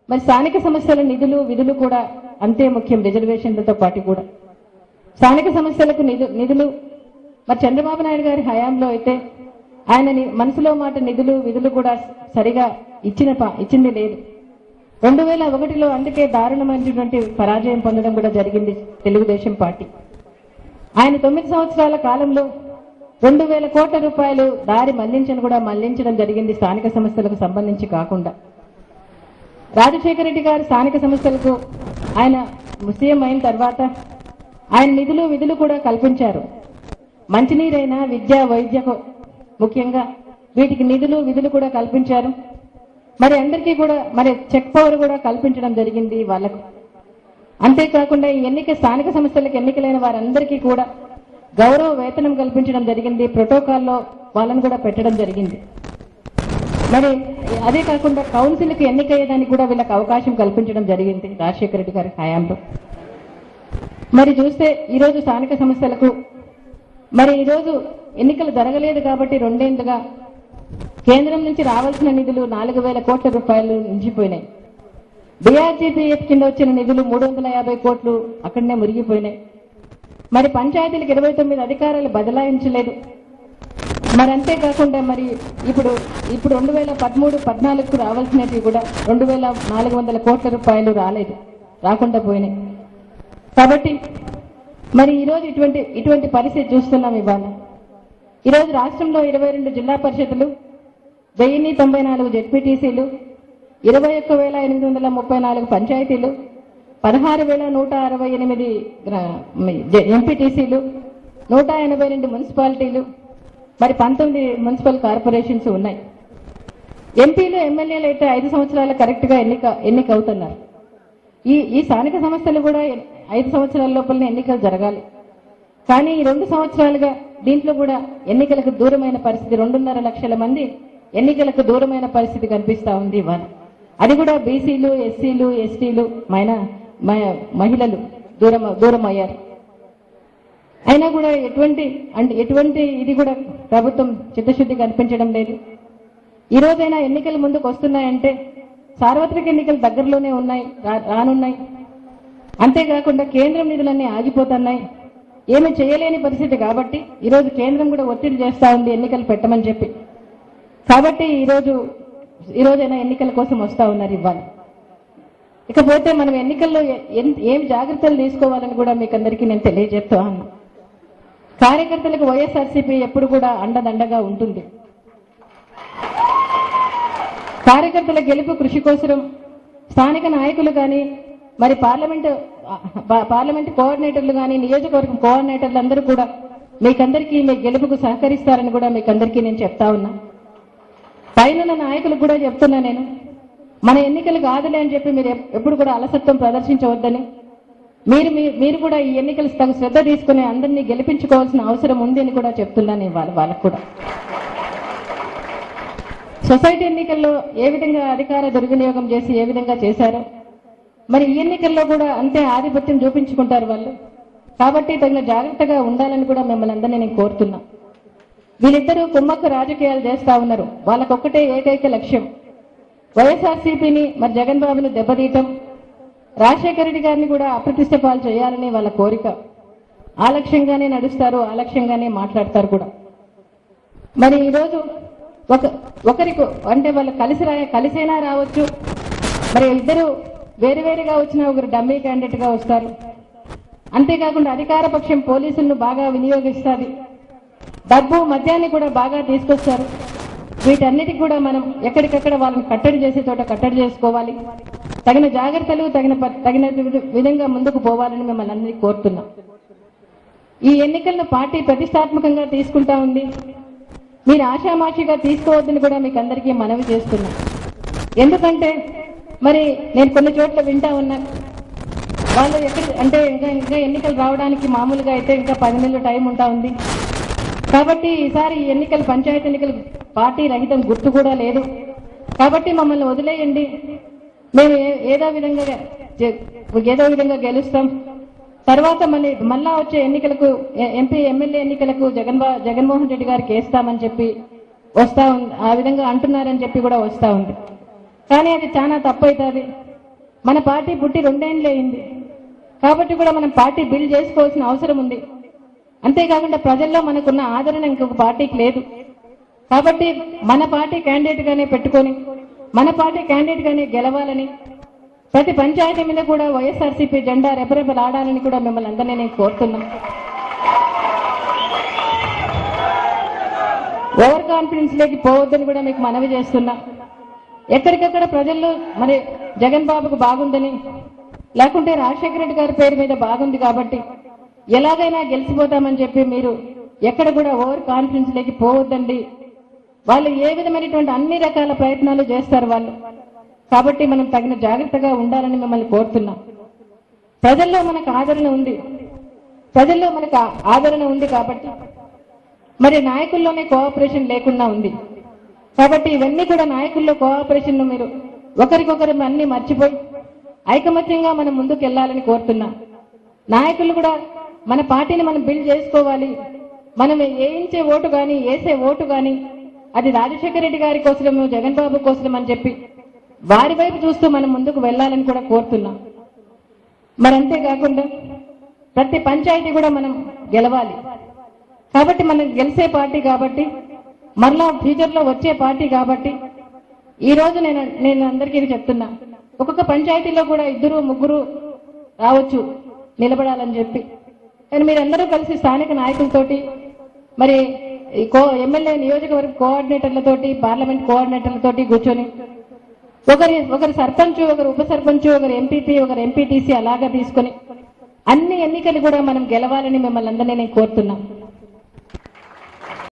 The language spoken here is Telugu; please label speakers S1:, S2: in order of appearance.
S1: మరి స్థానిక సమస్యల నిధులు విధులు కూడా అంతే ముఖ్యం. రిజర్వేషన్లతో పాటు కూడా స్థానిక సమస్యలకు నిధులు మరి చంద్రబాబు నాయుడు గారి హయాంలో అయితే ఆయన మనసులో మాట నిధులు విధులు కూడా సరిగా ఇచ్చింది లేదు. 2001లో అందుకే దారుణమైనటువంటి పరాజయం పొందడం కూడా జరిగింది తెలుగుదేశం పార్టీ. ఆయన 9 సంవత్సరాల కాలంలో 2000 కోట్ల రూపాయలు దారి మళ్లించడం జరిగింది స్థానిక సమస్యలకు సంబంధించి కాకుండా. రాజశేఖర రెడ్డి గారు స్థానిక సమస్యలకు ఆయన సీఎం అయిన తర్వాత ఆయన నిధులు విధులు కూడా కల్పించారు. మంచినీరైనా విద్య వైద్యకు ముఖ్యంగా వీటికి నిధులు విధులు కూడా కల్పించారు. మరి అందరికీ కూడా మరి చెక్ పవర్ కూడా కల్పించడం జరిగింది వాళ్లకు. అంతేకాకుండా ఈ స్థానిక సంస్థలకు ఎన్నికలైన వారందరికీ కూడా గౌరవ వేతనం కల్పించడం జరిగింది. ప్రోటోకాల్లో వాళ్ళని కూడా పెట్టడం జరిగింది. మరి అదే కాకుండా కౌన్సిల్కి ఎన్నికయ్యేదానికి కూడా వీళ్ళకి అవకాశం కల్పించడం జరిగింది రాజశేఖర రెడ్డి గారి హయాంలో. మరి చూస్తే ఈరోజు స్థానిక సంస్థలకు మరి ఈరోజు ఎన్నికలు జరగలేదు కాబట్టి 2 ఏళ్లుగా కేంద్రం నుంచి రావాల్సిన నిధులు 4000 కోట్ల రూపాయలు నిలిచిపోయినాయి. డిఆర్జీపీఎఫ్ కింద వచ్చిన నిధులు 350 కోట్లు అక్కడనే మురిగిపోయినాయి. మరి పంచాయతీలకు 29 అధికారాలు బదలాయించలేదు. మరి అంతేకాకుండా మరి ఇప్పుడు 2013-14కు రావాల్సినవి కూడా 2400 కోట్ల రూపాయలు రాకుండా పోయినాయి. కాబట్టి మరి ఈరోజు ఇటువంటి పరిస్థితి చూస్తున్నాం. ఈరోజు రాష్ట్రంలో 22 జిల్లా పరిషత్తులు, 1094 జెడ్పీటీసీలు, 21,834 పంచాయతీలు, 16,168 ఎంపీటీసీలు, 182 మున్సిపాలిటీలు, మరి 19 మున్సిపల్ కార్పొరేషన్స్ ఉన్నాయి. ఎంపీలు ఎమ్మెల్యేలు అయితే 5 సంవత్సరాలు కరెక్ట్ గా ఎన్నిక అవుతున్నారు. ఈ స్థానిక సంస్థలు కూడా 5 సంవత్సరాల లోపలనే ఎన్నికలు జరగాలి. కానీ ఈ 2 సంవత్సరాలుగా దీంట్లో కూడా ఎన్నికలకు దూరమైన పరిస్థితి, 2.5 లక్షల మంది ఎన్నికలకు దూరమైన పరిస్థితి కనిపిస్తా ఉంది ఇవాళ. అది కూడా బీసీలు, ఎస్సీలు, ఎస్టీలు, మహిళలు దూరం అయ్యారు. అయినా కూడా ఎటువంటి ఇది కూడా ప్రభుత్వం చిత్తశుద్ధి కనిపించడం లేదు. ఈ రోజైనా ఎన్నికలు ముందుకు వస్తున్నాయంటే సార్వత్రిక ఎన్నికలు దగ్గరలోనే రానున్నాయి. అంతేకాకుండా కేంద్రం నిధులన్నీ ఆగిపోతున్నాయి. ఏమీ చేయలేని పరిస్థితి కాబట్టి ఈరోజు కేంద్రం కూడా ఒత్తిడి చేస్తా ఉంది ఎన్నికలు పెట్టమని చెప్పి. కాబట్టి ఈరోజైనా ఎన్నికల కోసం వస్తా ఉన్నారు ఇవ్వాలి. ఇకపోతే మనం ఎన్నికల్లో ఏం జాగ్రత్తలు తీసుకోవాలని కూడా మీకు అందరికీ నేను తెలియజేస్తా ఉన్నా. కార్యకర్తలకు వైఎస్ఆర్సీపీ ఎప్పుడు కూడా అండదండగా ఉంటుంది. కార్యకర్తల గెలుపు కృషి కోసం స్థానిక నాయకులు కానీ, మరి పార్లమెంట్ కోఆర్డినేటర్లు కానీ, నియోజకవర్గం కోఆర్డినేటర్లు అందరూ కూడా మీకందరికీ మీ గెలుపుకు సహకరిస్తారని కూడా మీకందరికీ నేను చెప్తా ఉన్నా. పైన నాయకులకు కూడా చెప్తున్నా నేను, మన ఎన్నికలు కాదులే అని చెప్పి మీరు ఎప్పుడు కూడా అలసత్వం ప్రదర్శించవద్దని, మీరు కూడా ఈ ఎన్నికలు తగు శ్రద్ధ తీసుకుని అందరినీ గెలిపించుకోవాల్సిన అవసరం ఉంది అని కూడా చెప్తున్నాను వాళ్ళకు కూడా. సొసైటీ ఎన్నికల్లో ఏ విధంగా అధికార దుర్వినియోగం చేసి ఏ విధంగా చేశారో మరి ఈ ఎన్నికల్లో కూడా అంతే ఆధిపత్యం చూపించుకుంటారు వాళ్ళు. కాబట్టి తగిన జాగ్రత్తగా ఉండాలని కూడా మిమ్మల్ని అందరినీ నేను కోరుతున్నా. వీళ్ళిద్దరూ కుమ్మక్కు రాజకీయాలు చేస్తా ఉన్నారు. వాళ్ళకొక్కటే ఏకైక లక్ష్యం వైఎస్ఆర్సీపీని మరి జగన్ బాబుని దెబ్బతీయటం, రాజశేఖర రెడ్డి గారిని కూడా అప్రతిష్ట పాలు చేయాలని వాళ్ళ కోరిక. ఆ లక్ష్యంగానే నడుస్తారు, ఆ లక్ష్యంగానే మాట్లాడతారు కూడా. మరి ఈరోజు ఒకరికి అంటే వాళ్ళు కలిసైనా రావచ్చు. మరి ఇద్దరు వేరువేరుగా వచ్చిన ఒకరు డమ్మీ క్యాండిడేట్ గా వస్తారు. అంతేకాకుండా అధికార పక్షం పోలీసులను బాగా వినియోగిస్తారు, డబ్బు మద్యాన్ని కూడా బాగా తీసుకొస్తారు. వీటన్నిటికి కూడా మనం ఎక్కడికక్కడ వాళ్ళని కట్టడి చేసే చోట కట్టడి చేసుకోవాలి. తగిన జాగ్రత్తలు తగిన విధంగా ముందుకు పోవాలని మిమ్మల్ని అందరినీ కోరుతున్నాం. ఈ ఎన్నికలను పార్టీ ప్రతిష్టాత్మకంగా తీసుకుంటా ఉంది. మీరు ఆషామాషిగా తీసుకోవద్దని కూడా మీకు అందరికీ మనవి చేస్తున్నా. ఎందుకంటే మరి నేను కొన్ని చోట్ల వింటా ఉన్నా, వాళ్ళు అంటే ఇంకా ఎన్నికలు రావడానికి మామూలుగా అయితే ఇంకా 10 నెలలు టైం ఉంటా ఉంది. కాబట్టి ఈసారి ఈ ఎన్నికలు పంచాయతీ ఎన్నికలు పార్టీ రహితం గుర్తు కూడా లేదు. కాబట్టి మమ్మల్ని వదిలేయండి, మేము ఏదో విధంగా గెలుస్తాం. తర్వాత మళ్ళా వచ్చే ఎన్నికలకు ఎంపీ ఎమ్మెల్యే ఎన్నికలకు జగన్మోహన్ రెడ్డి గారికి వేస్తామని చెప్పి వస్తా ఉంది. ఆ విధంగా అంటున్నారని చెప్పి కూడా వస్తా ఉంది. కానీ అది చాలా తప్పు అవుతుంది. మన పార్టీ పుట్టి 2 ఏళ్లే అయింది కాబట్టి కూడా మనం పార్టీ బిల్డ్ చేసుకోవాల్సిన అవసరం ఉంది. అంతేకాకుండా ప్రజల్లో మనకున్న ఆదరణ ఇంకొక పార్టీకి లేదు కాబట్టి మన పార్టీ క్యాండిడేట్ గానే పెట్టుకొని మన పార్టీ క్యాండిడేట్ గానే గెలవాలని ప్రతి పంచాయతీ మీద కూడా వైఎస్ఆర్సీపీ జెండా రెపరెపలాడాలని కూడా మిమ్మల్ని అందరినీ నేను కోరుతున్నా. ఓవర్ కాన్ఫిడెన్స్ లేకి పోవద్దని కూడా మీకు మనవి చేస్తున్నా. ఎక్కడికక్కడ ప్రజల్లో మరి జగన్ బాబుకు బాగుందని లేకుంటే రాజశేఖర రెడ్డి గారి పేరు మీద బాగుంది కాబట్టి ఎలాగైనా గెలిచిపోతామని చెప్పి మీరు ఎక్కడ కూడా ఓవర్ కాన్ఫిడెన్స్ లేకి పోవద్దండి. వాళ్ళు ఏ విధమైనటువంటి అన్ని రకాల ప్రయత్నాలు చేస్తారు వాళ్ళు కాబట్టి మనం తగిన జాగ్రత్తగా ఉండాలని మిమ్మల్ని కోరుతున్నాం. ప్రజల్లో మనకు ఆదరణ ఉంది కాబట్టి మరి నాయకుల్లోనే కోఆపరేషన్ లేకుండా ఉంది కాబట్టి ఇవన్నీ కూడా నాయకుల్లో కోఆపరేషన్ మీరు ఒకరికొకరు అన్ని మర్చిపోయి ఐకమత్యంగా మనం ముందుకు వెళ్ళాలని కోరుతున్నాం. నాయకులు కూడా మన పార్టీని మనం బిల్డ్ చేసుకోవాలి. మనం వేయించే ఓటు కానీ వేసే ఓటు కానీ అది రాజశేఖర రెడ్డి గారి కోసము జగన్ బాబు కోసం అని చెప్పి వారి వైపు చూస్తూ మనం ముందుకు వెళ్ళాలని కూడా కోరుతున్నాం. మరి అంతేకాకుండా ప్రతి పంచాయతీ కూడా మనం గెలవాలి కాబట్టి మనం గెలిచే పార్టీ కాబట్టి మరలా ఫ్యూచర్లో వచ్చే పార్టీ కాబట్టి ఈ రోజు నేను అందరికీ చెప్తున్నా ఒక్కొక్క పంచాయతీలో కూడా 2, 3 రావచ్చు నిలబడాలని చెప్పి. కానీ మీరందరూ కలిసి స్థానిక నాయకులతోటి మరి ఎమ్మెల్యే నియోజకవర్గ కోఆర్డినేటర్లతోటి పార్లమెంట్ కోఆర్డినేటర్లతోటి కూర్చొని ఒకరి సర్పంచ్, ఒకరు ఉప సర్పంచ్, ఒకరు ఎంపీపీ, ఒకరు ఎంపీటీసీ అలాగా తీసుకొని అన్ని ఎన్నికలు కూడా మనం గెలవాలని మిమ్మల్ని అందరినీ నేను కోరుతున్నా.